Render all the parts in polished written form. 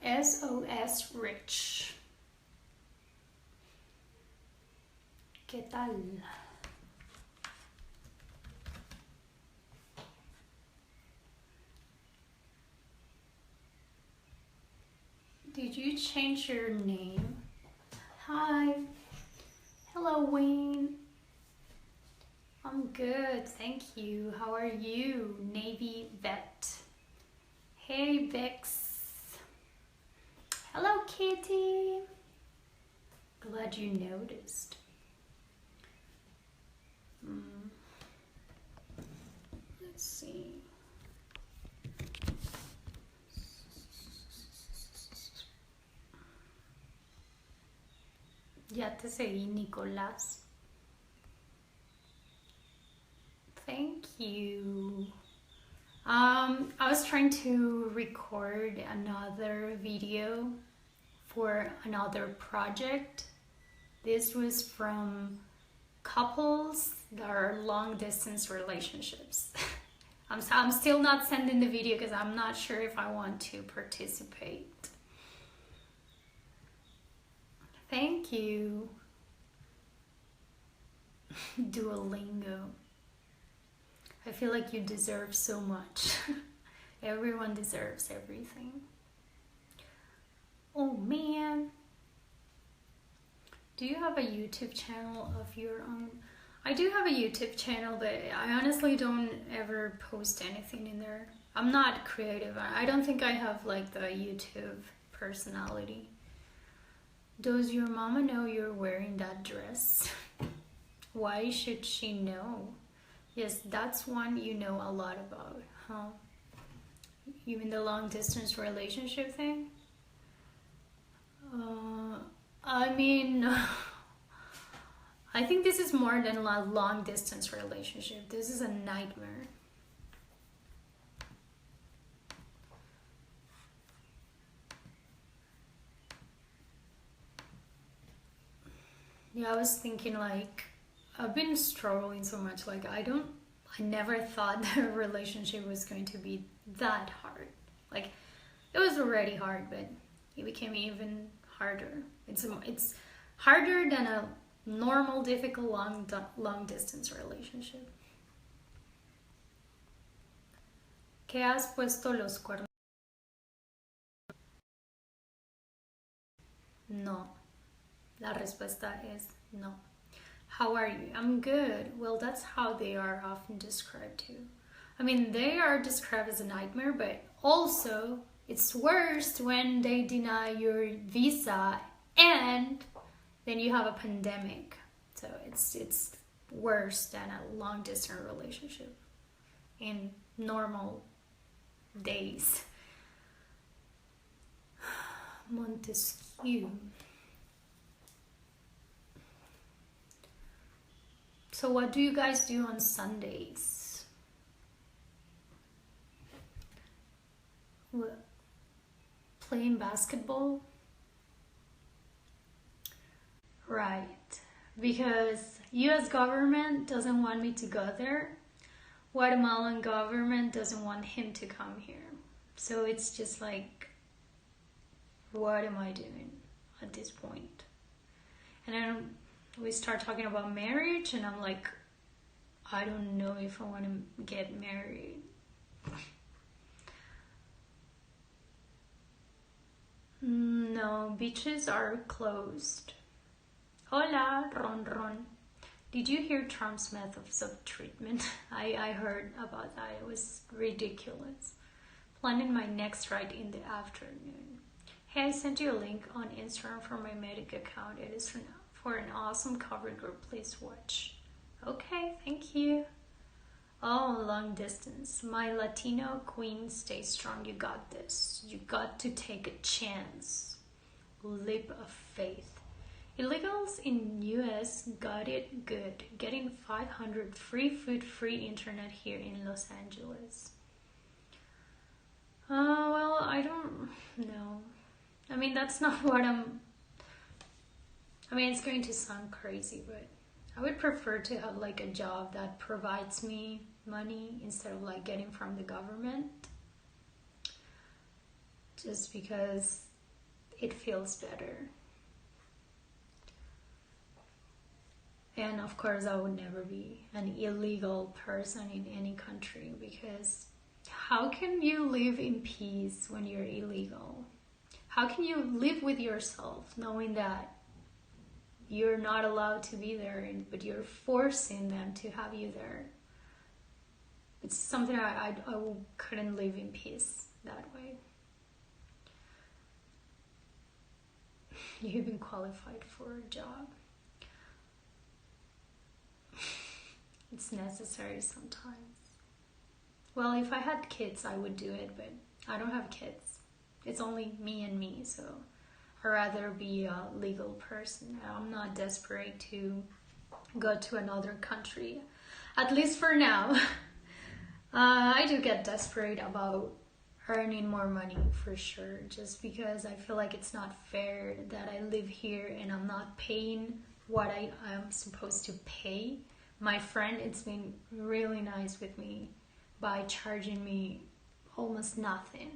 SOS Rich. ¿Qué tal? Did you change your name? Hi. Hello, Wayne. I'm good, thank you. How are you, Navy Vet? Hey, Vix. Hello, Kitty. Glad you noticed. Let's see. Ya te seguí, Nicolás. Thank you. I was trying to record another video for another project. This was from couples that are long distance relationships. I'm still not sending the video because I'm not sure if I want to participate. Thank you. Duolingo. I feel like you deserve so much. Everyone deserves everything. Oh man. Do you have a YouTube channel of your own? I do have a YouTube channel, but I honestly don't ever post anything in there. I'm not creative. I don't think I have like the YouTube personality. Does your mama know you're wearing that dress? Why should she know? Yes, that's one you know a lot about, huh? You mean the long distance relationship thing? I mean, I think this is more than a long distance relationship. This is a nightmare. Yeah, I was thinking like, I've been struggling so much. Like I never thought that a relationship was going to be that hard. Like it was already hard, but it became even harder. It's harder than a normal, difficult, long distance relationship. ¿Qué has puesto los cuernos? No. La respuesta es no. How are you? I'm good. Well, that's how they are often described too. I mean, they are described as a nightmare, but also it's worse when they deny your visa and then you have a pandemic. So it's worse than a long distance relationship in normal days. Montesquieu. So what do you guys do on Sundays? What? Playing basketball? Right. Because US government doesn't want me to go there. Guatemalan government doesn't want him to come here. So it's just like, what am I doing at this point? And then we start talking about marriage and I'm like, I don't know if I want to get married. No, beaches are closed. Hola, Ron Ron. Did you hear Trump's methods of treatment? I heard about that. It was ridiculous. Planning my next ride in the afternoon. Hey, I sent you a link on Instagram for my Medic account. It is for an awesome cover group. Please watch. Okay, thank you. Oh, long distance. My Latino queen, stay strong. You got this. You got to take a chance. Leap of faith. Illegals in US got it good. Getting 500 free food, free internet here in Los Angeles. Well, I don't know. I mean, that's not what I mean, it's going to sound crazy, but I would prefer to have like a job that provides me money instead of like getting from the government. Just because it feels better. And of course, I would never be an illegal person in any country, because how can you live in peace when you're illegal? How can you live with yourself knowing that you're not allowed to be there, but you're forcing them to have you there? It's something I couldn't live in peace that way. You even qualified for a job. It's necessary sometimes. Well, if I had kids, I would do it, but I don't have kids. It's only me and me, so I'd rather be a legal person. I'm not desperate to go to another country, at least for now. I do get desperate about earning more money for sure, just because I feel like it's not fair that I live here and I'm not paying what I'm supposed to pay. My friend, it's been really nice with me by charging me almost nothing.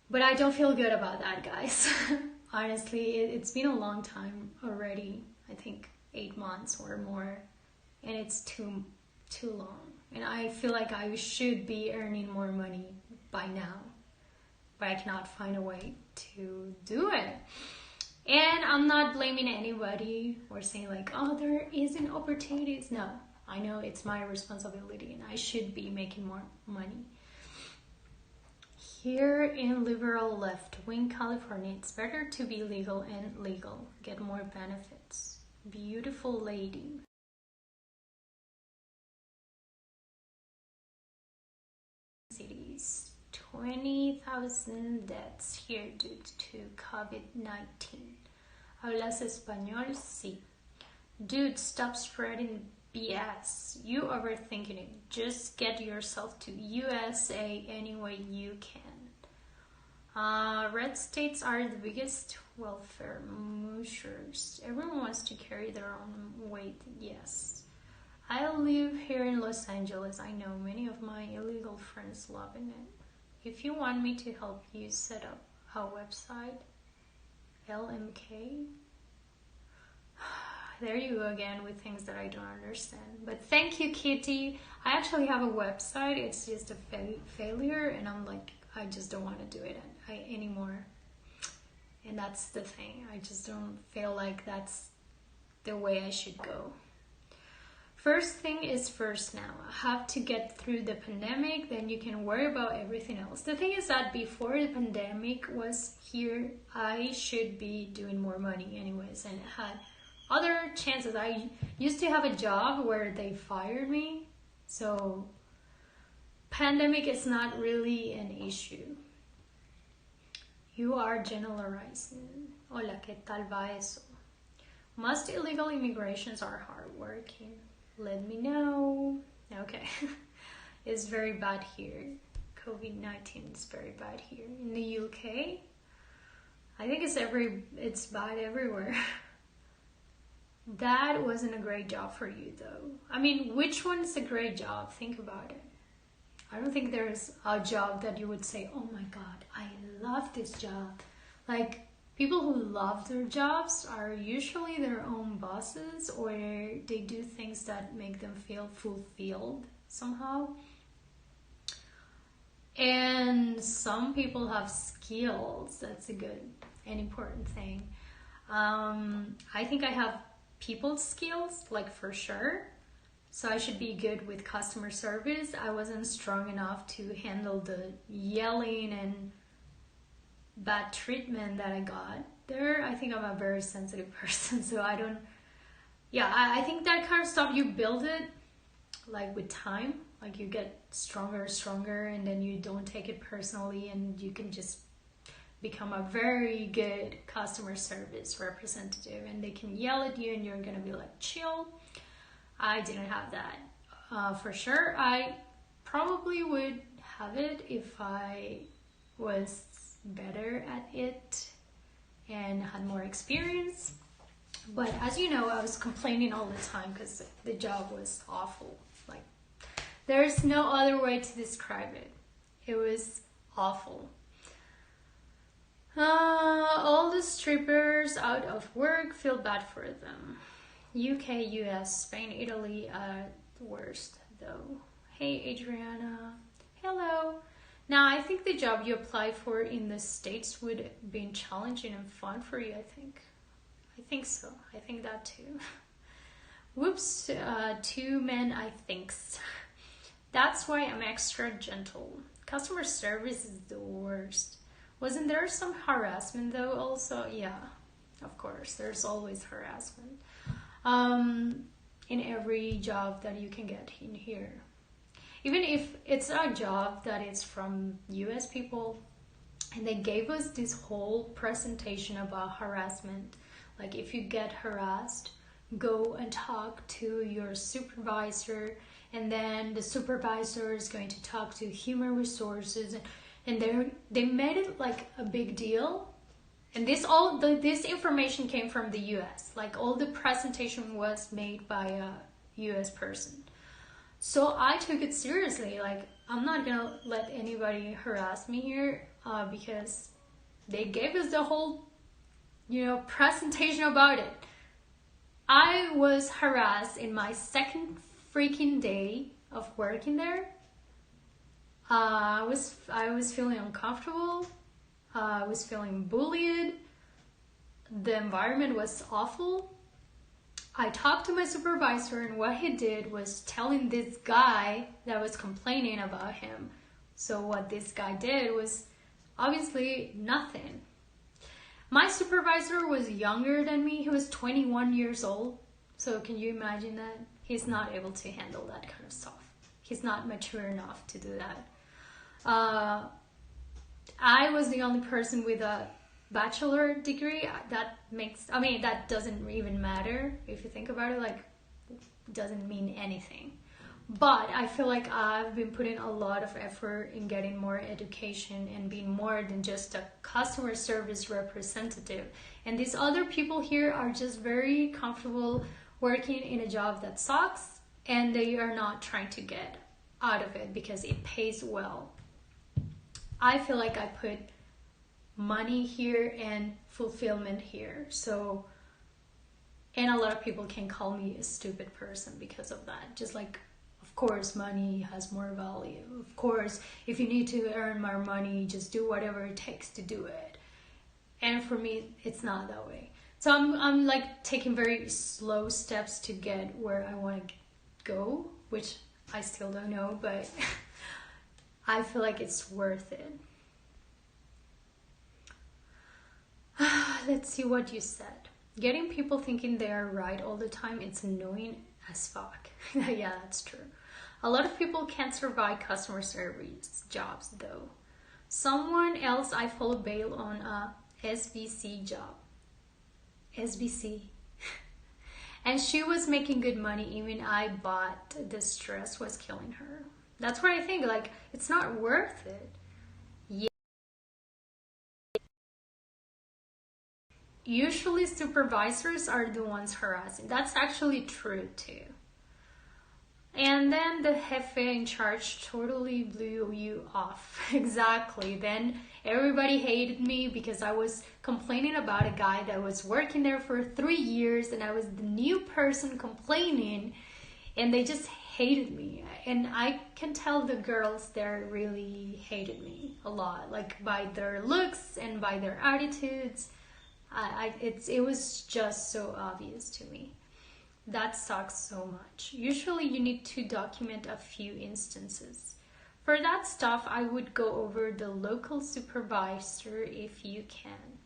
But I don't feel good about that, guys. Honestly, it's been a long time already. I think 8 months or more. And it's too long. And I feel like I should be earning more money by now. But I cannot find a way to do it. And I'm not blaming anybody or saying like, oh, there isn't opportunities. No, I know it's my responsibility and I should be making more money. Here in liberal left-wing California, it's better to be legal and legal. Get more benefits. Beautiful lady. Cities. 20,000 deaths here due to COVID-19. ¿Hablas español? Sí. Dude, stop spreading BS. You overthinking it. Just get yourself to USA any way you can. Red states are the biggest welfare mushers. Everyone wants to carry their own weight. Yes. I live here in Los Angeles. I know many of my illegal friends loving it. If you want me to help you set up a website, LMK. There you go again with things that I don't understand. But thank you, Kitty. I actually have a website. It's just a failure, and I'm like, I just don't want to do it anymore. And that's the thing. I just don't feel like that's the way I should go. First thing is first now. I have to get through the pandemic, then you can worry about everything else. The thing is that before the pandemic was here, I should be doing more money anyways and had other chances. I used to have a job where they fired me, so pandemic is not really an issue. You are generalizing. Hola, ¿qué tal va eso? Most illegal immigrations are hardworking. Let me know. Okay. It's very bad here. COVID-19 is very bad here. In the UK, I think it's bad everywhere. That wasn't a great job for you though. I mean, which one's a great job? Think about it. I don't think there's a job that you would say, oh my God, I love this job. Like, people who love their jobs are usually their own bosses, or they do things that make them feel fulfilled somehow. And some people have skills. That's a good and important thing. I think I have people skills, like for sure. So I should be good with customer service. I wasn't strong enough to handle the yelling and bad treatment that I got there. I think I'm a very sensitive person, so I think that kind of stuff, you build it like with time, like you get stronger and then you don't take it personally and you can just become a very good customer service representative, and they can yell at you and you're gonna be like, chill. I didn't have that for sure. I probably would have it if I was better at it and had more experience. But as you know, I was complaining all the time because the job was awful. Like, there's no other way to describe it. It was awful. All the strippers out of work, feel bad for them. UK, US, Spain, Italy are the worst though. Hey Adriana. Hello. Now I think the job you apply for in the States would be challenging and fun for you, I think. I think so. I think that too. Whoops, 2 men I thinks. That's why I'm extra gentle. Customer service is the worst. Wasn't there some harassment though also? Yeah, of course, there's always harassment. In every job that you can get in here. Even if it's a job that is from US people, and they gave us this whole presentation about harassment. Like if you get harassed, go and talk to your supervisor, and then the supervisor is going to talk to human resources, and they made it like a big deal. And this information came from the US. Like all the presentation was made by a US person. So I took it seriously. Like I'm not gonna let anybody harass me here because they gave us the whole, presentation about it. I was harassed in my second freaking day of working there. I was feeling uncomfortable. I was feeling bullied. The environment was awful. I talked to my supervisor, and what he did was telling this guy that was complaining about him. So what this guy did was obviously nothing. My supervisor was younger than me. He was 21 years old. So can you imagine that? He's not able to handle that kind of stuff. He's not mature enough to do that. I was the only person with a bachelor degree. That doesn't even matter if you think about it. Like, it doesn't mean anything. But I feel like I've been putting a lot of effort in getting more education and being more than just a customer service representative. And these other people here are just very comfortable working in a job that sucks, and they are not trying to get out of it because it pays well. I feel like I put money here and fulfillment here. So, and a lot of people can call me a stupid person because of that. Just like, of course, money has more value. Of course, if you need to earn more money, just do whatever it takes to do it. And for me, it's not that way. So I'm like taking very slow steps to get where I want to go, which I still don't know, but I feel like it's worth it. Let's see what you said. Getting people thinking they are right all the time, it's annoying as fuck. Yeah, that's true. A lot of people can't survive customer service jobs though. Someone else I follow bailed on a SBC job. SBC. And she was making good money, even I bought the stress was killing her. That's what I think, like, it's not worth it. Yeah. Usually supervisors are the ones harassing. That's actually true too. And then the jefe in charge totally blew you off. Exactly. Then everybody hated me because I was complaining about a guy that was working there for 3 years, and I was the new person complaining, and they just hated me. And I can tell the girls there really hated me a lot, like by their looks and by their attitudes. It was just so obvious to me. That sucks so much. Usually you need to document a few instances. For that stuff, I would go over the local supervisor if you can.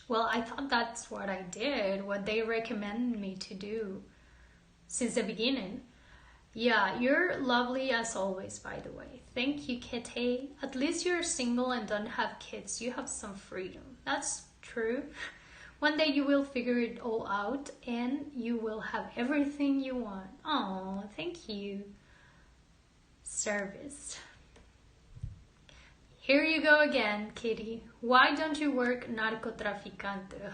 Well, I thought that's what I did, what they recommended me to do since the beginning. Yeah, you're lovely as always, by the way. Thank you, Kete. At least you're single and don't have kids. You have some freedom. That's true. One day you will figure it all out and you will have everything you want. Oh, thank you. Service. Here you go again, Kitty. Why don't you work narcotraficante?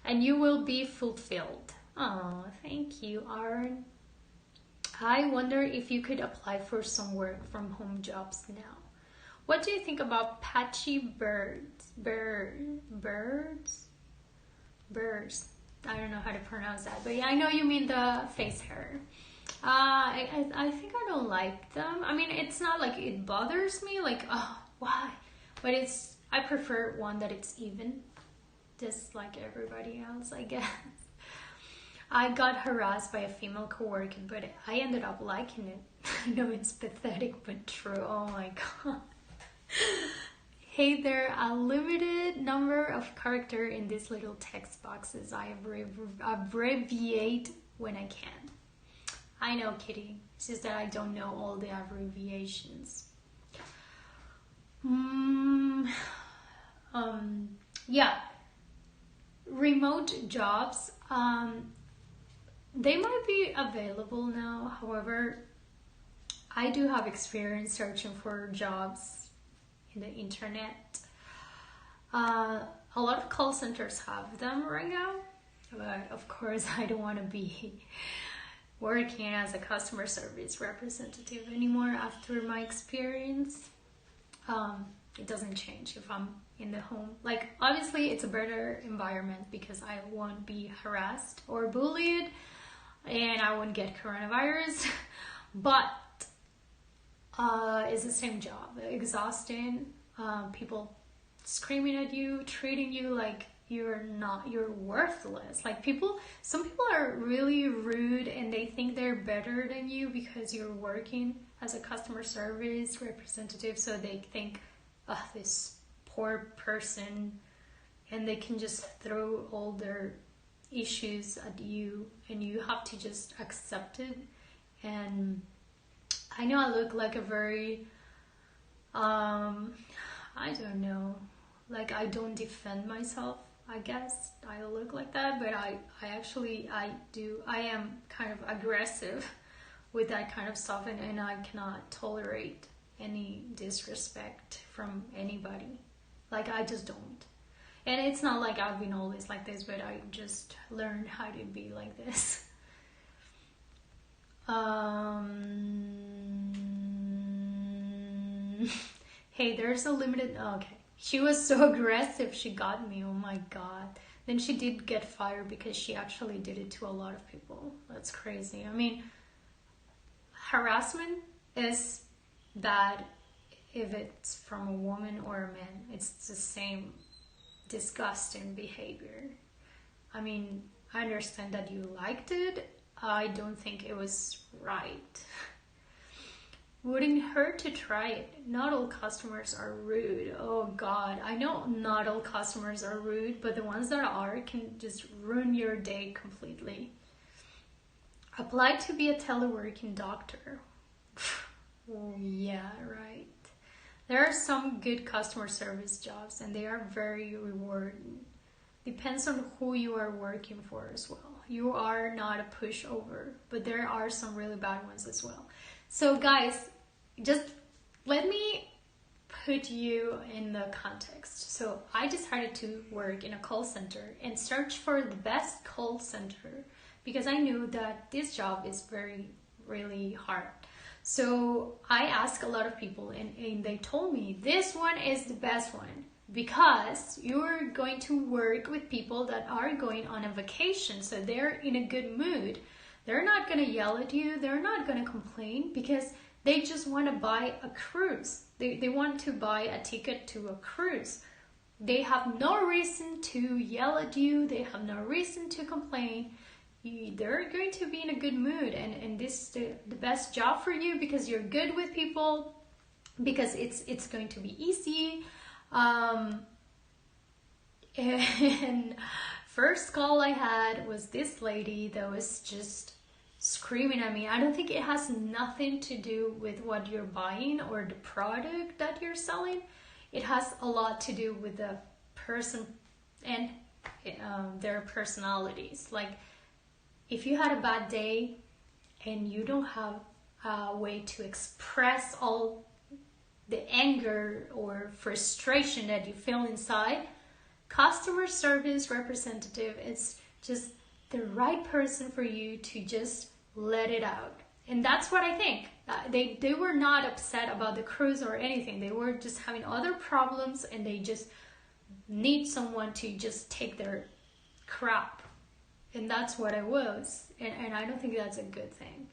And you will be fulfilled. Oh, thank you, Aaron. I wonder if you could apply for some work from home jobs now. What do you think about patchy birds? Birds. I don't know how to pronounce that, but yeah, I know you mean the face hair. I think I don't like them. I mean, it's not like it bothers me, like, oh, why? But I prefer one that it's even, just like everybody else, I guess. I got harassed by a female coworker, but I ended up liking it. I know it's pathetic, but true. Oh my god. Hey there, a limited number of character in these little text boxes. I abbreviate when I can. I know, Kitty. It's just that I don't know all the abbreviations. Yeah. Remote jobs. They might be available now. However, I do have experience searching for jobs in the internet. A lot of call centers have them right now, but of course I don't want to be working as a customer service representative anymore after my experience. It doesn't change if I'm in the home. Like, obviously it's a better environment because I won't be harassed or bullied and I won't get coronavirus, but it's the same job, exhausting, people screaming at you, treating you like you're worthless. Like some people are really rude and they think they're better than you because you're working as a customer service representative, so they think, oh, this poor person, and they can just throw all their issues at you and you have to just accept it. And I know I look like a very, I don't know, like I don't defend myself, I guess. I look like that, but I am kind of aggressive with that kind of stuff, and I cannot tolerate any disrespect from anybody. Like, I just don't. And it's not like I've been always like this, but I just learned how to be like this. Hey, there's a limited... Okay. She was so aggressive, she got me. Oh my god. Then she did get fired because she actually did it to a lot of people. That's crazy. I mean, harassment is bad if it's from a woman or a man. It's the same disgusting behavior. I mean, I understand that you liked it. I don't think it was right. Wouldn't hurt to try it. Not all customers are rude. Oh god, I know not all customers are rude, but the ones that are can just ruin your day completely. Apply to be a teleworking doctor. Oh yeah, right. There are some good customer service jobs and they are very rewarding. Depends on who you are working for as well. You are not a pushover, but there are some really bad ones as well. So guys, just let me put you in the context. So I decided to work in a call center and search for the best call center because I knew that this job is really hard. So I asked a lot of people and they told me this one is the best one because you're going to work with people that are going on a vacation, so they're in a good mood. They're not going to yell at you, they're not going to complain because they just want to buy a cruise. They want to buy a ticket to a cruise. They have no reason to yell at you, they have no reason to complain. They're going to be in a good mood, and this is the best job for you because you're good with people, because it's going to be easy. And first call I had was this lady that was just screaming at me. I don't think it has nothing to do with what you're buying or the product that you're selling. It has a lot to do with the person and their personalities. Like, if you had a bad day and you don't have a way to express all the anger or frustration that you feel inside, customer service representative is just the right person for you to just let it out And that's what I think. They were not upset about the cruise or anything. They were just having other problems, and they just need someone to just take their crap. And that's what it was. And I don't think that's a good thing.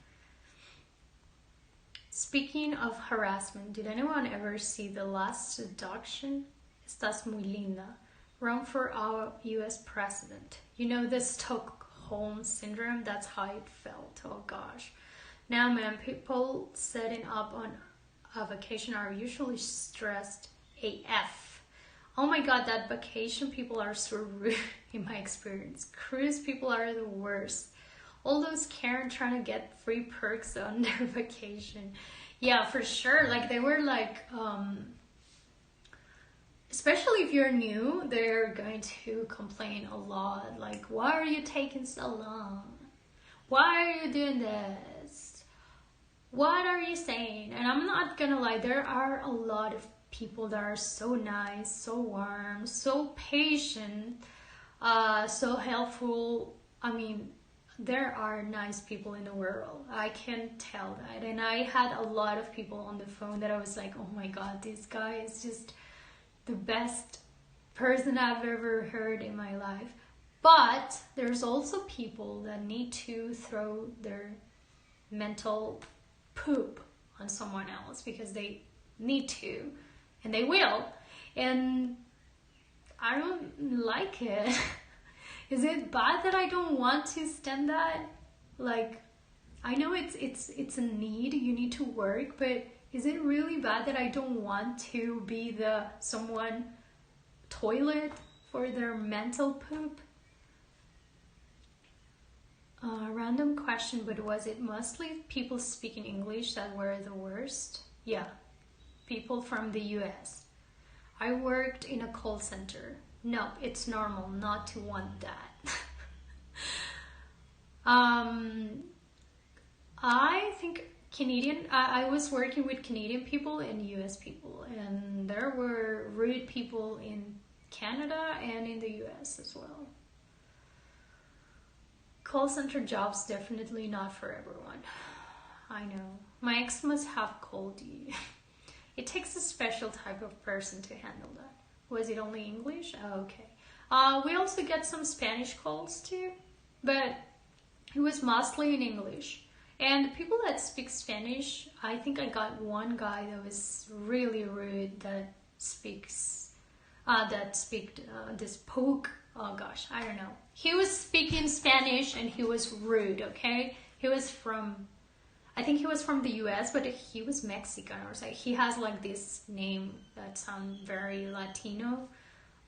Speaking of harassment, did anyone ever see The Last Seduction? Estás muy linda. Run for our US president. You know, the Stockholm syndrome, that's how it felt. Oh gosh. Now, man, people setting up on a vacation are usually stressed AF. Oh my god, that vacation people are so rude in my experience. Cruise people are the worst. All those Karen trying to get free perks on their vacation. Yeah, for sure. Like, they were like, especially if you're new, they're going to complain a lot. Like, why are you taking so long? Why are you doing this? What are you saying? And I'm not gonna lie, there are a lot of people that are so nice, so warm, so patient, so helpful. I mean, there are nice people in the world. I can tell that. And I had a lot of people on the phone that I was like, oh my god, this guy is just the best person I've ever heard in my life. But there's also people that need to throw their mental poop on someone else because they need to, and they will. And I don't like it. Is it bad that I don't want to stand that? Like, I know it's a need, you need to work, but is it really bad that I don't want to be the someone toilet for their mental poop? Random question, but was it mostly people speaking English that were the worst? Yeah, people from the US. I worked in a call center. No, it's normal not to want that. I think I was working with Canadian people and US people, and there were rude people in Canada and in the US as well. Call center jobs definitely not for everyone. I know. My ex must have called you. It takes a special type of person to handle that. Was it only English? Oh, okay. We also get some Spanish calls too, but it was mostly in English. And the people that speak Spanish, I think I got one guy that was really rude that this poke. Oh gosh, I don't know. He was speaking Spanish and he was rude, okay? I think he was from the US, but he was Mexican or something. He has like this name that sounds very Latino.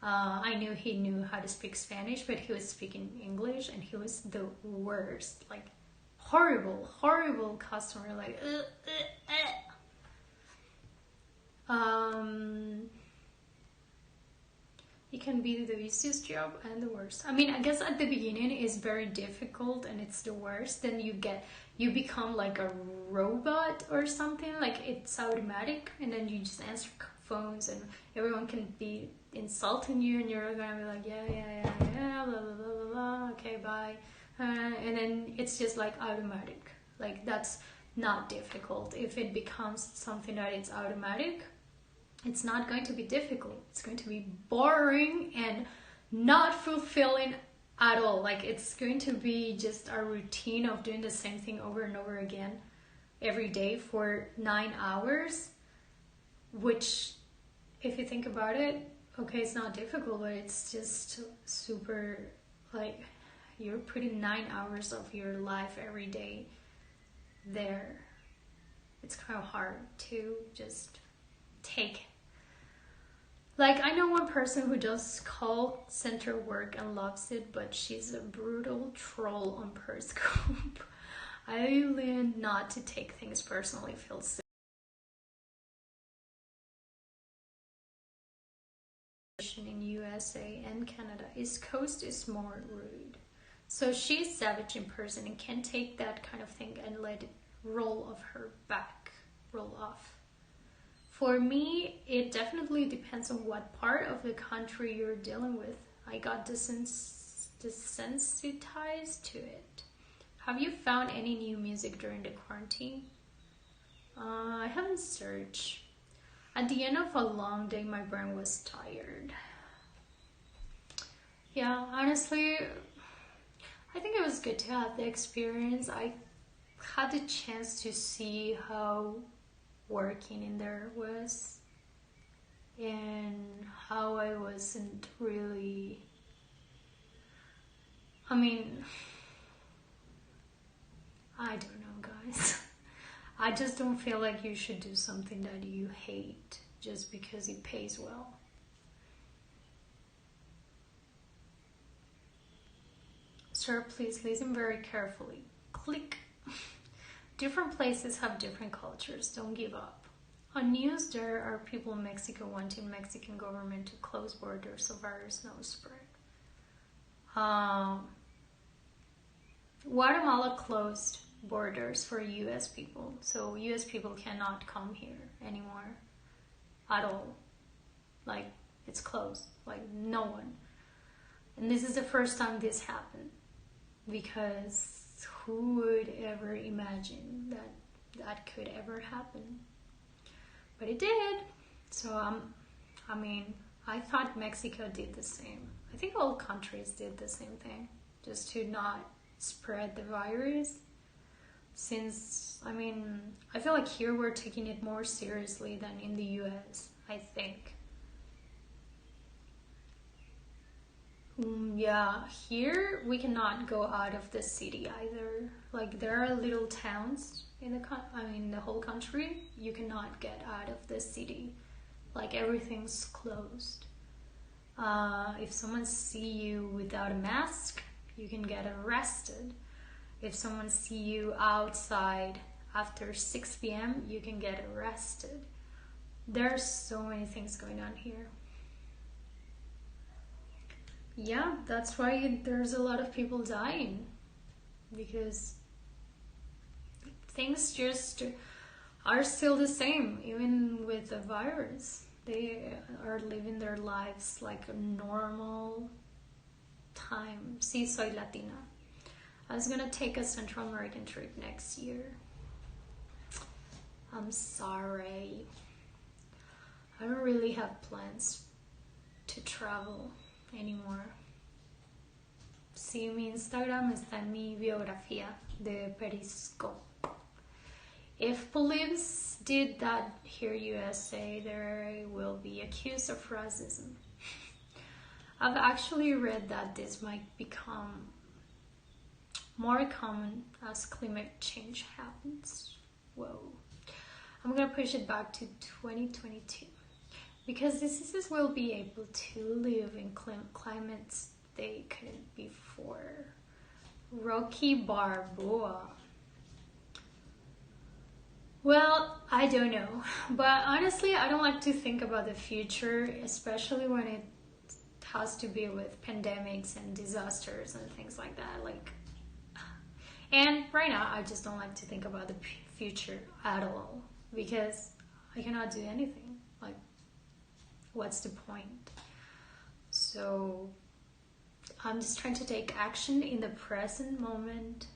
I knew he knew how to speak Spanish, but he was speaking English and he was the worst. Like, horrible customer. Like, It can be the easiest job and the worst. I mean, I guess at the beginning it's very difficult and it's the worst. Then you become like a robot or something. Like, it's automatic, and then you just answer phones and everyone can be insulting you and you're gonna be like, yeah, blah, blah, blah, blah, blah, okay, bye. And then it's just like automatic. Like, that's not difficult. If it becomes something that it's automatic, it's not going to be difficult. It's going to be boring and not fulfilling at all. Like, it's going to be just a routine of doing the same thing over and over again every day for 9 hours, which, if you think about it, okay, it's not difficult, but it's just super, like, you're putting 9 hours of your life every day there. It's kind of hard to just take. Like, I know one person who does call center work and loves it, but she's a brutal troll on Periscope. I learned not to take things personally, feel sick. In USA and Canada, East Coast is more rude. So she's savage in person and can't take that kind of thing and let it roll off. For me, it definitely depends on what part of the country you're dealing with. I got desensitized to it. Have you found any new music during the quarantine? I haven't searched. At the end of a long day, my brain was tired. Yeah, honestly, I think it was good to have the experience. I had the chance to see how working in there was and how I wasn't really. I mean, I don't know, guys. I just don't feel like you should do something that you hate just because it pays well. Sir, please listen very carefully. Click. Different places have different cultures. Don't give up. On news, there are people in Mexico wanting Mexican government to close borders so virus no spread. Guatemala closed borders for U.S. people, so U.S. people cannot come here anymore at all. Like, it's closed. Like, no one. And this is the first time this happened, because who would ever imagine that that could ever happen? But it did. So I mean, I thought Mexico did the same. I think all countries did the same thing, just to not spread the virus. Since, I mean, I feel like here we're taking it more seriously than in the US, I think. Yeah, here we cannot go out of the city either. Like, there are little towns in the whole country. You cannot get out of the city. Like, everything's closed. If someone see you without a mask, you can get arrested. If someone see you outside after 6 p.m., you can get arrested. There's so many things going on here. Yeah, that's why there's a lot of people dying, because things just are still the same, even with the virus. They are living their lives like a normal time. Sí, soy Latina. I was gonna take a Central American trip next year. I'm sorry. I don't really have plans to travel anymore. Sí, mi Instagram está en mi biografía de Periscope. If police did that here USA, they will be accused of racism. I've actually read that this might become more common as climate change happens. Whoa. I'm gonna push it back to 2022. Because diseases will be able to live in climates they couldn't before. Rocky Balboa. Well, I don't know. But honestly, I don't like to think about the future, especially when it has to be with pandemics and disasters and things like that. And right now, I just don't like to think about the future at all, because I cannot do anything. Like, what's the point? So I'm just trying to take action in the present moment,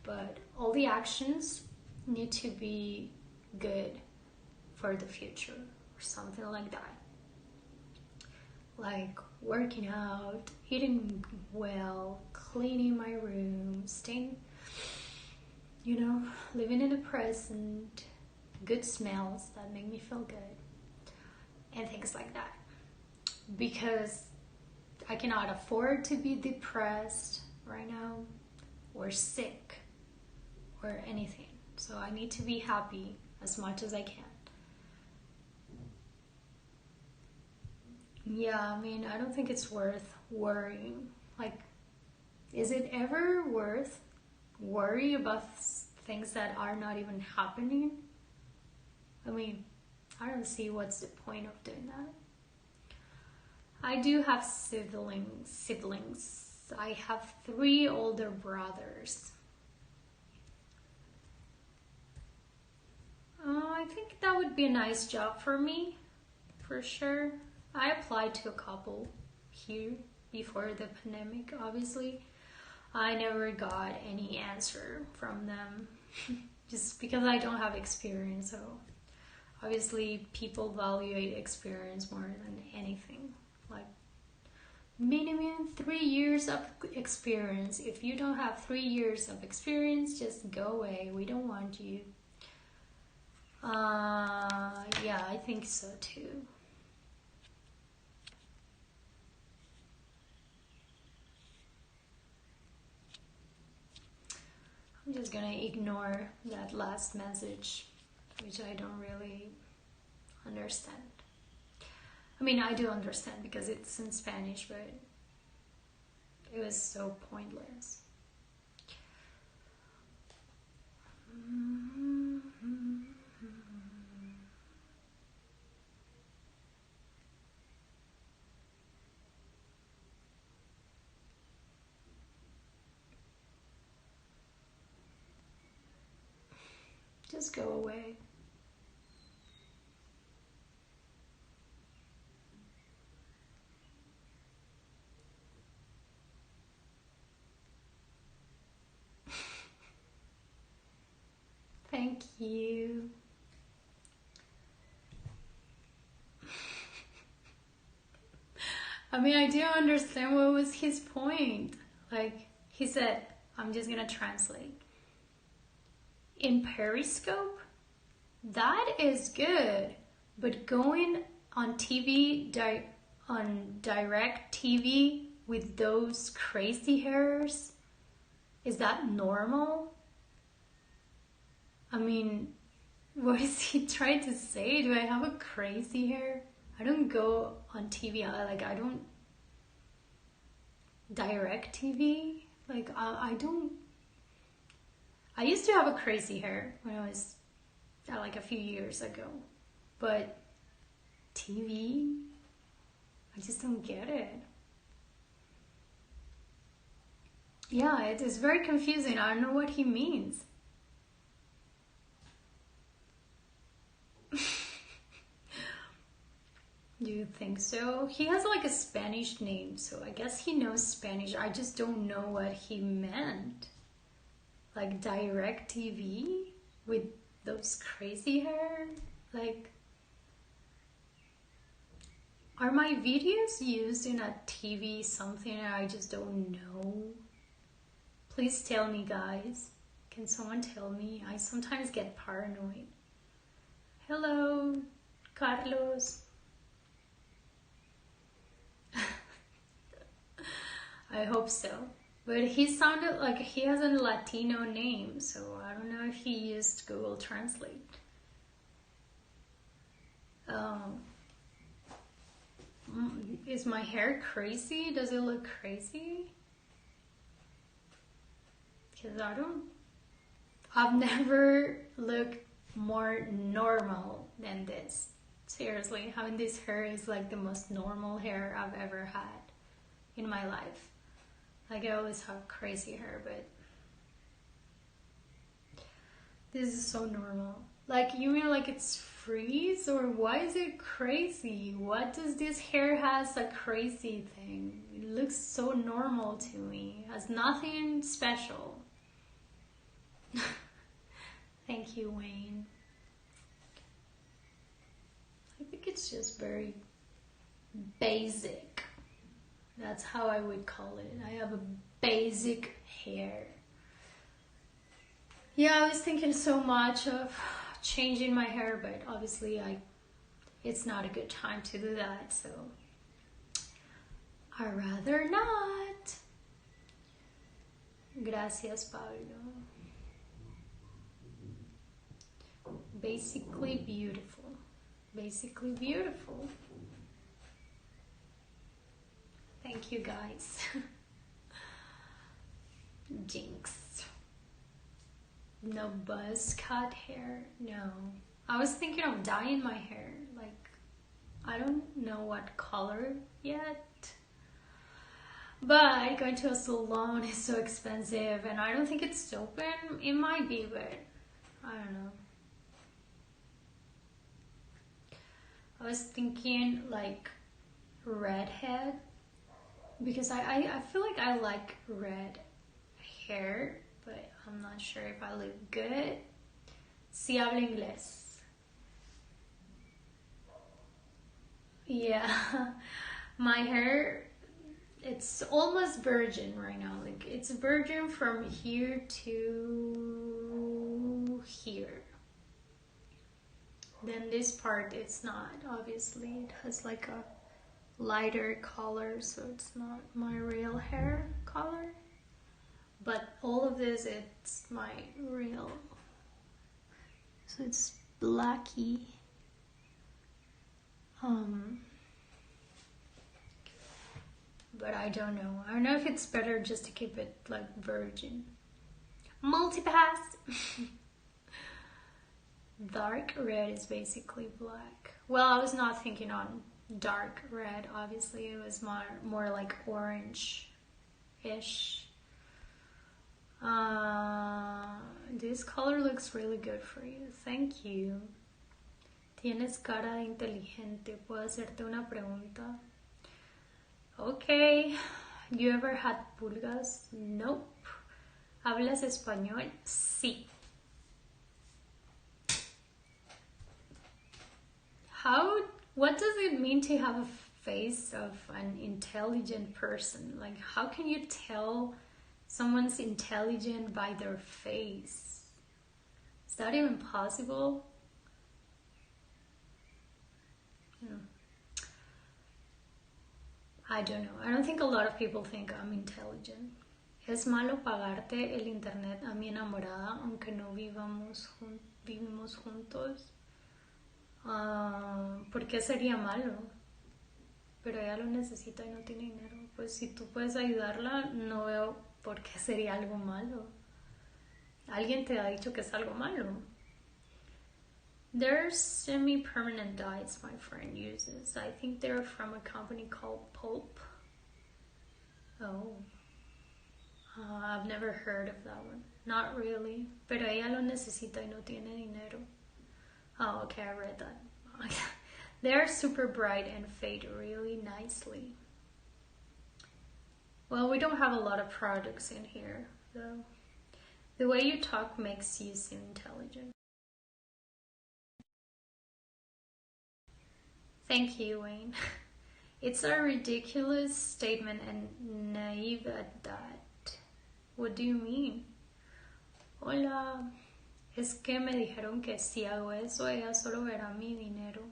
but all the actions need to be good for the future or something like that. Like working out, eating well, cleaning my room, staying, living in the present, good smells that make me feel good, and things like that. Because I cannot afford to be depressed right now, or sick, or anything. So I need to be happy as much as I can. Yeah, I mean, I don't think it's worth worrying. Like, is it ever worth worry about things that are not even happening? I mean, I don't see what's the point of doing that. I do have siblings. I have 3 older brothers. I think that would be a nice job for me, for sure. I applied to a couple here before the pandemic, obviously. I never got any answer from them just because I don't have experience. So obviously people evaluate experience more than anything. Like minimum 3 years of experience. If you don't have 3 years of experience, just go away. We don't want you. Yeah, I think so too. I'm just gonna ignore that last message, which I don't really understand. I mean, I do understand because it's in Spanish, but it was so pointless. Just go away. Thank you. I mean, I do understand what was his point. Like, he said, I'm just gonna translate. In Periscope, that is good, but going on TV, on direct TV with those crazy hairs, is that normal? I mean, what is he trying to say? Do I have a crazy hair? I don't go on TV, I don't direct TV. Like, I don't. I used to have a crazy hair when I was like a few years ago, but TV, I just don't get it. Yeah, it is very confusing. I don't know what he means. Do you think so? He has like a Spanish name, so I guess he knows Spanish. I just don't know what he meant. Like direct TV with those crazy hair? Like, are my videos used in a TV something I just don't know? Please tell me, guys. Can someone tell me? I sometimes get paranoid. Hello, Carlos. I hope so. But he sounded like he has a Latino name, so I don't know if he used Google Translate. Is my hair crazy? Does it look crazy? Because I've never looked more normal than this. Seriously, having this hair is like the most normal hair I've ever had in my life. Like, I always have crazy hair, but this is so normal. Like, you mean like it's freeze, or why is it crazy? What does this hair has a crazy thing? It looks so normal to me. It has nothing special. Thank you, Wayne. I think it's just very basic. That's how I would call it. I have a basic hair. Yeah, I was thinking so much of changing my hair, but obviously it's not a good time to do that, so I'd rather not. Gracias, Pablo. Basically beautiful. Basically beautiful. Thank you, guys. Jinx. No buzz cut hair. No. I was thinking of dyeing my hair. Like, I don't know what color yet. But going to a salon is so expensive, and I don't think it's open. It might be, but I don't know. I was thinking like redhead, because I feel like I like red hair, but I'm not sure if I look good. Sí hablo inglés. Yeah, my hair, it's almost virgin right now. Like, it's virgin from here to here. Then this part, it's not, obviously. It has like a lighter color, so it's not my real hair color. But all of this, it's my real. So it's blacky. But I don't know. I don't know if it's better just to keep it like virgin. Multipass. Dark red is basically black. Well, I was not thinking on dark red, obviously. It was more like orange-ish. This color looks really good for you. Thank you. Tienes cara de inteligente. ¿Puedo hacerte una pregunta? Okay. You ever had pulgas? Nope. ¿Hablas español? Sí. What does it mean to have a face of an intelligent person? Like, how can you tell someone's intelligent by their face? Is that even possible? I don't know. I don't think a lot of people think I'm intelligent. Es malo pagarte el internet a mi enamorada aunque no vivimos juntos. ¿Por qué sería malo? Pero ella lo necesita y no tiene dinero. Pues si tú puedes ayudarla, no veo por qué sería algo malo. ¿Alguien te ha dicho que es algo malo? They're semi-permanent dyes my friend uses. I think they're from a company called Pulp. Oh. I've never heard of that one. Not really. Pero ella lo necesita y no tiene dinero. Oh, okay, I read that. They're super bright and fade really nicely. Well, we don't have a lot of products in here, though. The way you talk makes you seem intelligent. Thank you, Wayne. It's a ridiculous statement and naive at that. What do you mean? Hola. Es que me dijeron que si hago eso, ella solo verá mi dinero.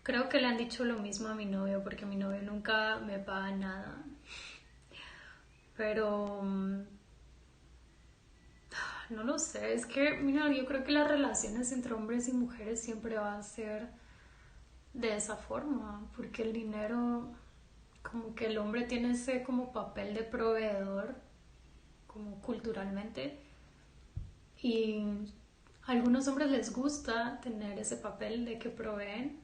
Creo que le han dicho lo mismo a mi novio, porque mi novio nunca me paga nada. Pero no lo sé, es que, mira, yo creo que las relaciones entre hombres y mujeres siempre va a ser de esa forma, porque el dinero, como que el hombre tiene ese como papel de proveedor, como culturalmente, y a algunos hombres les gusta tener ese papel de que proveen,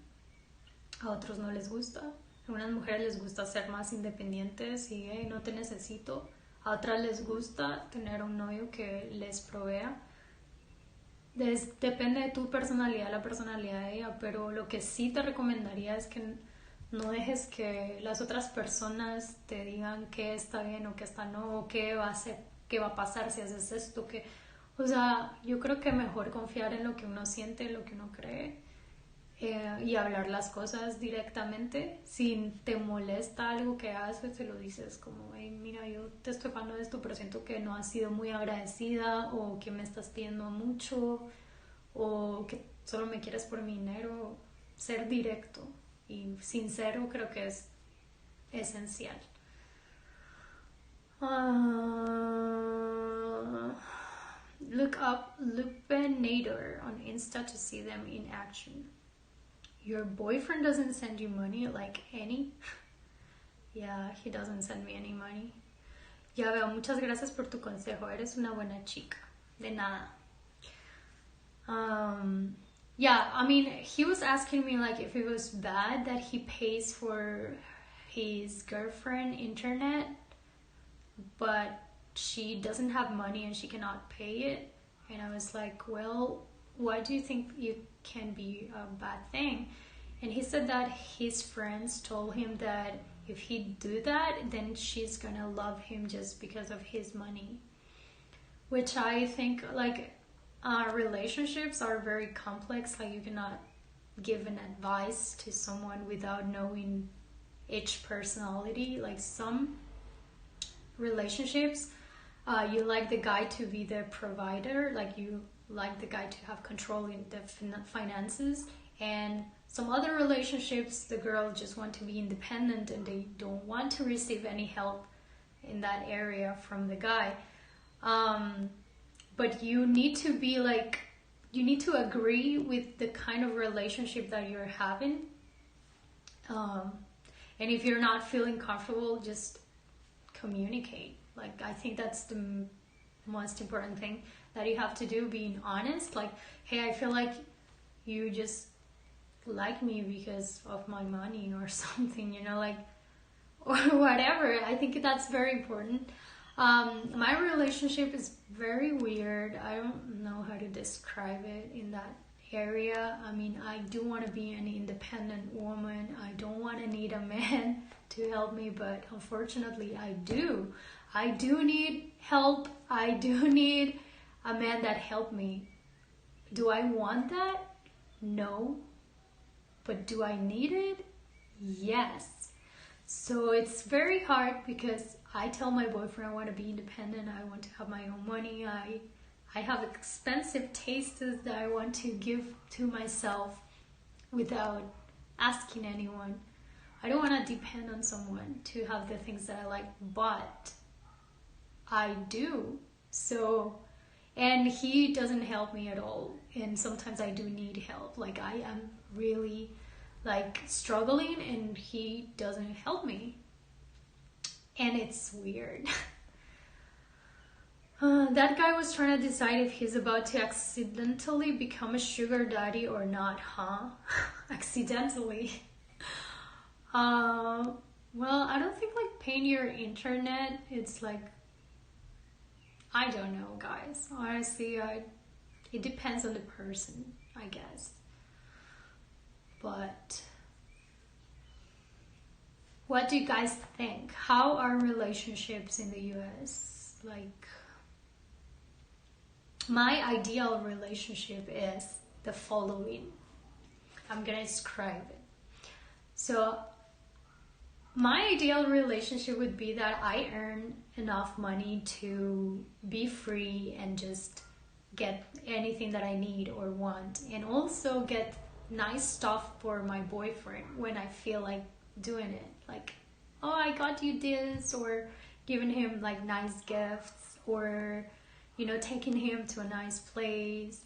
a otros no les gusta. A algunas mujeres les gusta ser más independientes y hey, no te necesito. A otras les gusta tener un novio que les provea. Depende de tu personalidad, la personalidad de ella, pero lo que sí te recomendaría es que no dejes que las otras personas te digan qué está bien o qué está no, o qué va a pasar si haces esto, o sea, yo creo que mejor confiar en lo que uno siente, en lo que uno cree, y hablar las cosas directamente. Si te molesta algo que haces, se lo dices como, hey, mira, yo te estoy pagando esto, pero siento que no has sido muy agradecida, o que me estás pidiendo mucho, o que solo me quieres por mi dinero. Ser directo y sincero creo que es esencial. Look up Lupinator on Insta to see them in action. Your boyfriend doesn't send you money, like any? Yeah, he doesn't send me any money. Ya veo, muchas gracias por tu consejo. Eres una buena chica. De nada. Yeah, I mean, he was asking me like if it was bad that he pays for his girlfriend internet, but she doesn't have money and she cannot pay it. And I was like, well, why do you think it can be a bad thing? And he said that his friends told him that if he do that, then she's gonna love him just because of his money. which I think like relationships are very complex. Like you cannot give an advice to someone without knowing each personality. Like some relationships, you like the guy to be the provider, like you like the guy to have control in the finances, and some other relationships the girl just want to be independent and they don't want to receive any help in that area from the guy. But you need to be like, you need to agree with the kind of relationship that you're having. And if you're not feeling comfortable, just communicate. Like, I think that's the most important thing that you have to do, being honest. Like, hey, I feel like you just like me because of my money or something, you know, like, or whatever. I think that's very important. My relationship is very weird. I don't know how to describe it in that area. I mean, I do want to be an independent woman. I don't want to need a man to help me, but unfortunately I do. I do need help. I do need a man that helped me. Do I want that? No. But do I need it? Yes. So it's very hard because I tell my boyfriend I want to be independent. I want to have my own money. I have expensive tastes that I want to give to myself without asking anyone. I don't want to depend on someone to have the things that I like, but I do. So, and he doesn't help me at all. And sometimes I do need help. Like I am really like struggling and he doesn't help me. And it's weird. That guy was trying to decide if he's about to accidentally become a sugar daddy or not, huh? Accidentally. Well, I don't think like paying your internet, it's like, I don't know, guys. Honestly, it depends on the person, I guess. But what do you guys think? How are relationships in the US? Like, my ideal relationship is the following. I'm gonna describe it. So, my ideal relationship would be that I earn enough money to be free and just get anything that I need or want, and also get nice stuff for my boyfriend when I feel like doing it. Like, oh, I got you this, or giving him like nice gifts, or you know, taking him to a nice place,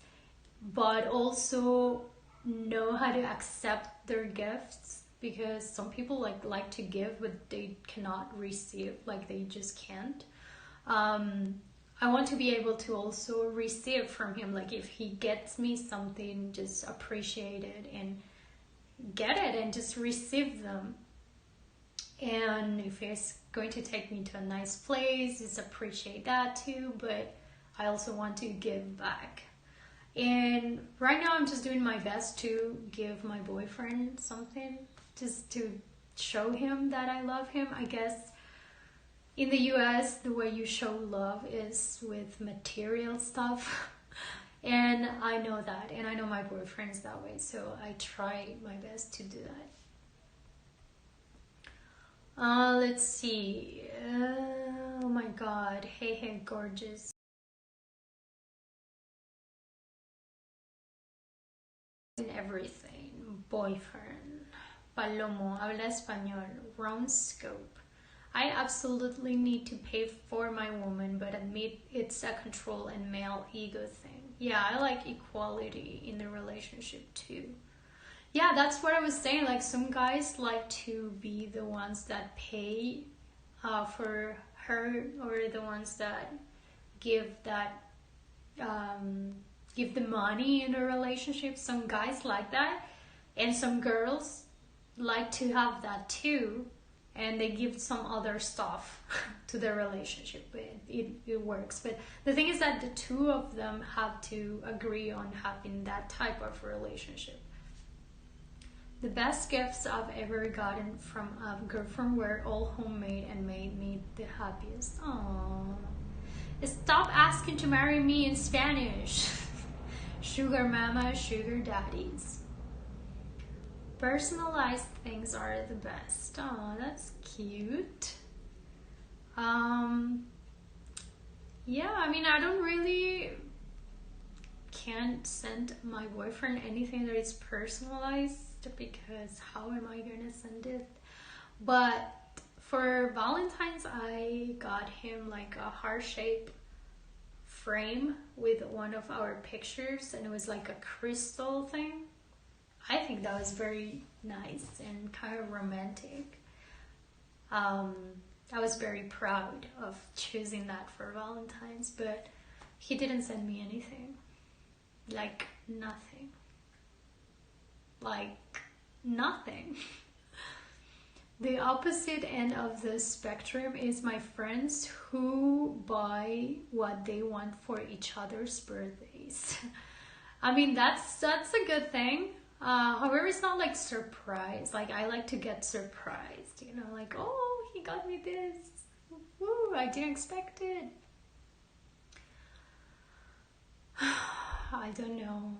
but also know how to accept their gifts, because some people like to give but they cannot receive, like they just can't. I want to be able to also receive from him, like if he gets me something, just appreciate it and get it and just receive them. And if he's going to take me to a nice place, just appreciate that too, but I also want to give back. And right now I'm just doing my best to give my boyfriend something, just to show him that I love him. I guess in the US, the way you show love is with material stuff. And I know that, and I know my boyfriend's that way, so I try my best to do that. Let's see. Oh my god. Hey, gorgeous. In everything. Boyfriend. Palomo. Habla español. Round scope. I absolutely need to pay for my woman, but admit it's a control and male ego thing. Yeah, I like equality in the relationship too. Yeah, that's what I was saying. Like, some guys like to be the ones that pay for her, or the ones that give that give the money in a relationship. Some guys like that, and some girls like to have that too, and they give some other stuff to their relationship. It works. But the thing is that the two of them have to agree on having that type of relationship. The best gifts I've ever gotten from a girlfriend were all homemade and made me the happiest. Aww. Stop asking to marry me in Spanish. Sugar mama, sugar daddies. Personalized things are the best. Oh, that's cute. Yeah, I mean, I don't really can't send my boyfriend anything that is personalized because how am I gonna send it? But for Valentine's, I got him like a heart-shaped frame with one of our pictures, and it was like a crystal thing. I think that was very nice and kind of romantic. I was very proud of choosing that for Valentine's, but he didn't send me anything. Like nothing. Like nothing. The opposite end of the spectrum is my friends who buy what they want for each other's birthdays. I mean, that's a good thing. However, it's not like surprise. Like, I like to get surprised, you know, like, oh, he got me this. Woo, I didn't expect it. I don't know,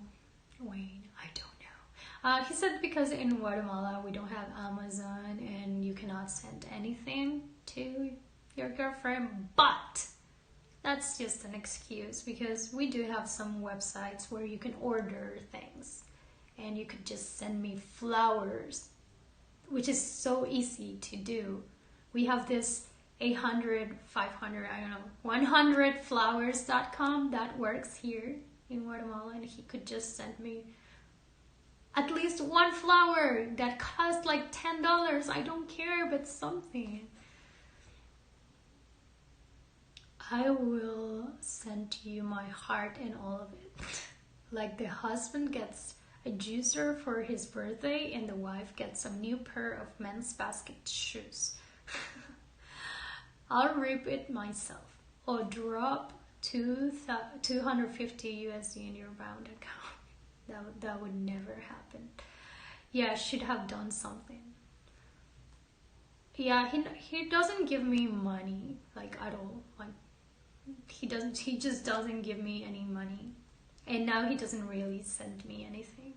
Wayne, I don't know. He said because in Guatemala we don't have Amazon and you cannot send anything to your girlfriend, but that's just an excuse because we do have some websites where you can order things and you could just send me flowers, which is so easy to do. We have this 800, 500, I don't know, 100flowers.com that works here in Guatemala, and he could just send me at least one flower that cost like $10. I don't care, but something. I will send you my heart and all of it. Like the husband gets a juicer for his birthday and the wife gets a new pair of men's basket shoes. I'll rip it myself or drop 250 USD in your bank account. That would never happen. Yeah, I should have done something. Yeah, he doesn't give me money like at all. Like he just doesn't give me any money. And now he doesn't really send me anything.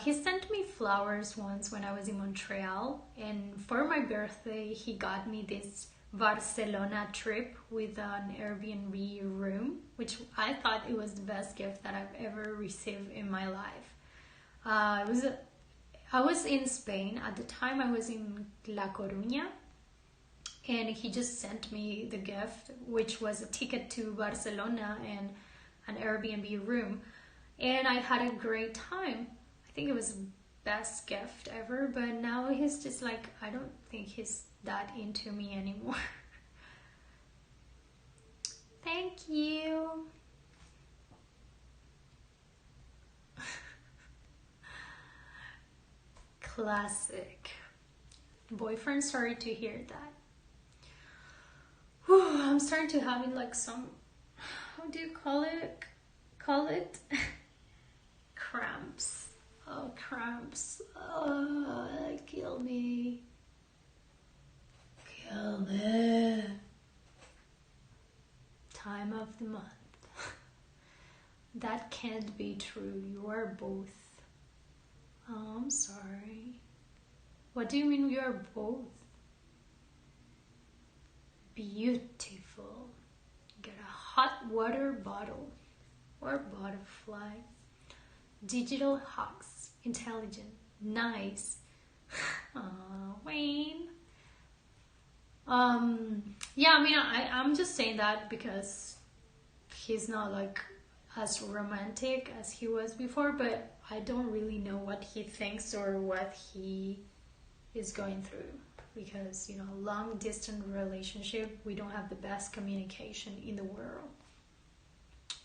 He sent me flowers once when I was in Montreal, and for my birthday he got me this Barcelona trip with an Airbnb room, which I thought it was the best gift that I've ever received in my life. I was in Spain at the time. I was in La Coruña, and he just sent me the gift, which was a ticket to Barcelona and an Airbnb room, and I had a great time. I think it was the best gift ever, but now he's just like, I don't think he's that into me anymore. Thank you. Classic. Boyfriend, sorry to hear that. Whew, I'm starting to having like some, how do you call it? Cramps. Oh, cramps. Oh, kill me. Kill me. Time of the month. That can't be true. You are both. Oh, I'm sorry. What do you mean we are both? Beautiful. Get a hot water bottle or butterfly. Digital hawks. Intelligent. Nice. Oh, Wayne. Yeah, I mean, I'm just saying that because he's not like as romantic as he was before, but I don't really know what he thinks or what he is going through, because, you know, long distance relationship, we don't have the best communication in the world.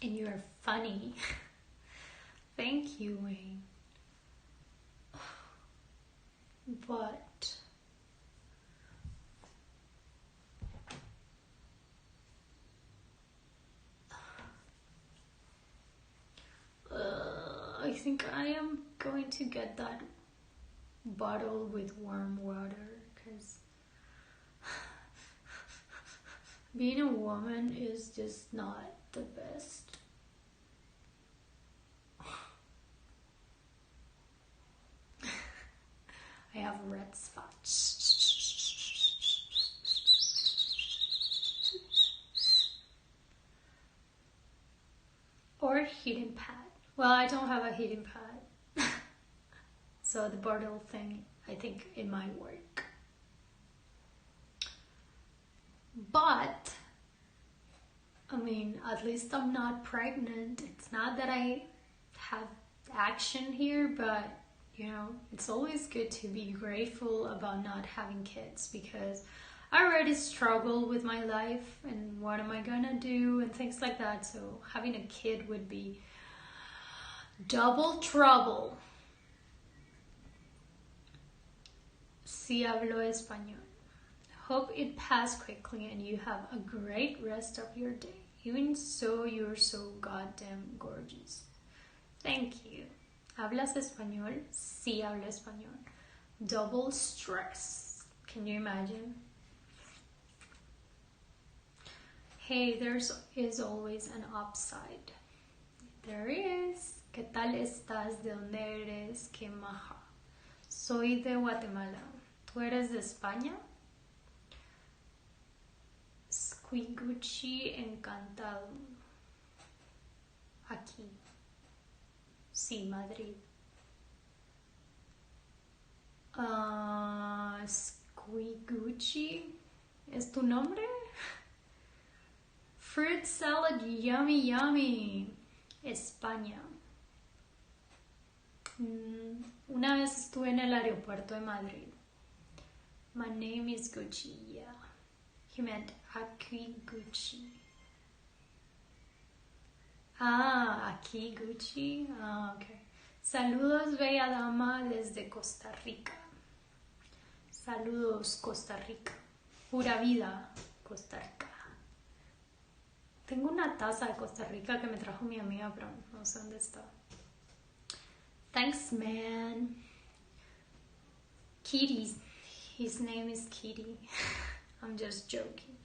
And you're funny. Thank you, Wayne. But I think I am going to get that bottle with warm water, because Being a woman is just not the best. I have red spots. Or heating pad. Well, I don't have a heating pad. So the bottle thing, I think it might work. But, I mean, at least I'm not pregnant. It's not that I have action here, but, you know, it's always good to be grateful about not having kids, because I already struggle with my life and what am I gonna do and things like that. So having a kid would be double trouble. Sí hablo español. Hope it passed quickly and you have a great rest of your day. Even so, you're so goddamn gorgeous. Thank you. ¿Hablas español? Sí hablo español. Double stress. Can you imagine? Hey, there is always an upside. There is. ¿Qué tal estás? ¿De dónde eres? ¿Qué maja? Soy de Guatemala. ¿Tú eres de España? Squiguchi encantado. Aquí. Sí, Madrid. Squiguchi. ¿Es tu nombre? Fruit salad, yummy, yummy. España. Una vez estuve en el aeropuerto de Madrid. My name is Gucci, yeah. He meant Aki Gucci. Ah, aquí Gucci. Ah, okay. Saludos, bella dama, desde Costa Rica. Saludos, Costa Rica. Pura vida, Costa Rica. Tengo una taza de Costa Rica que me trajo mi amiga, pero no sé dónde está. Thanks, man. Kitty. His name is Kitty. I'm just joking.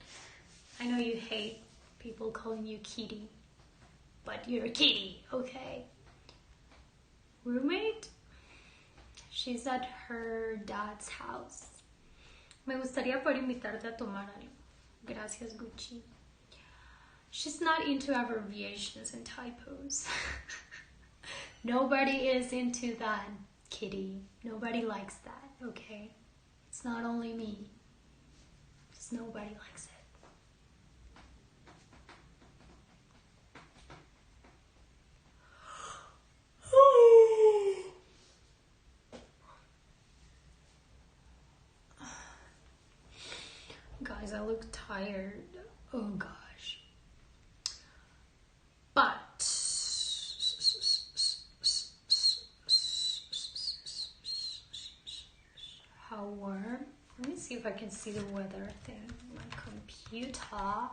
I know you hate people calling you Kitty, but you're a kitty, okay? Roommate? She's at her dad's house. Me gustaría poder invitarte a tomar algo. Gracias, Gucci. She's not into abbreviations and typos. Nobody is into that, Kitty. Nobody likes that, okay? It's not only me. Just nobody likes it. Guys, I look tired. Oh gosh. But how warm? Let me see if I can see the weather thing on my computer. I'm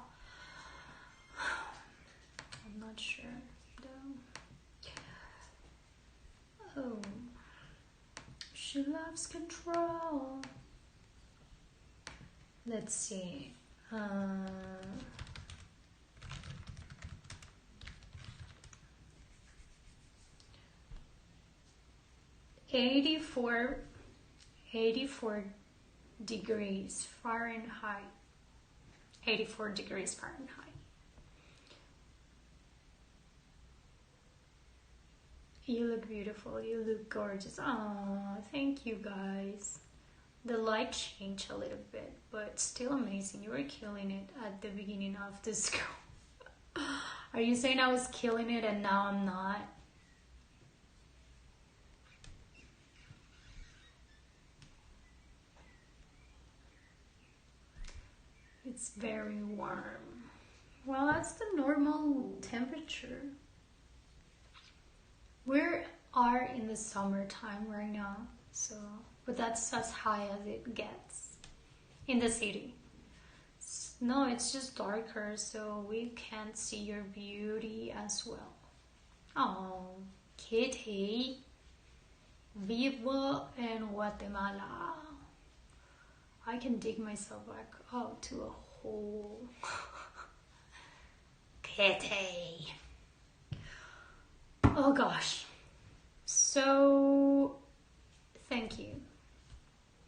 not sure though. Oh, she loves control. Let's see. 84 degrees Fahrenheit. 84 degrees Fahrenheit. You look beautiful. You look gorgeous. Oh, thank you guys. The light changed a little bit, but still amazing. You were killing it at the beginning of this. Are you saying I was killing it and now I'm not? It's very warm. Well, that's the normal temperature. We are in the summertime right now, so but that's as high as it gets in the city. No, it's just darker, so we can't see your beauty as well. Oh, Kitty. Vivo en Guatemala. I can dig myself back up to a hole. Kitty. Oh gosh. So, thank you.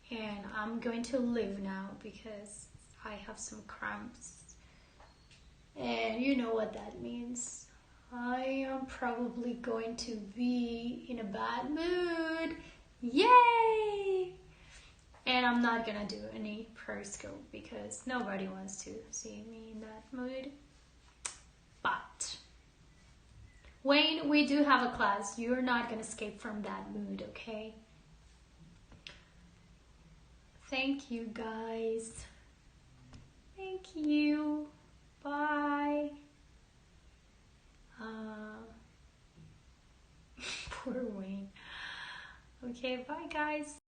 And I'm going to leave now because I have some cramps. And you know what that means. I am probably going to be in a bad mood. Yay! And I'm not gonna do any periscope because nobody wants to see me in that mood. But Wayne, we do have a class. You're not gonna escape from that mood, okay? Thank you guys. Thank you. Bye. Poor Wayne. Okay, bye guys.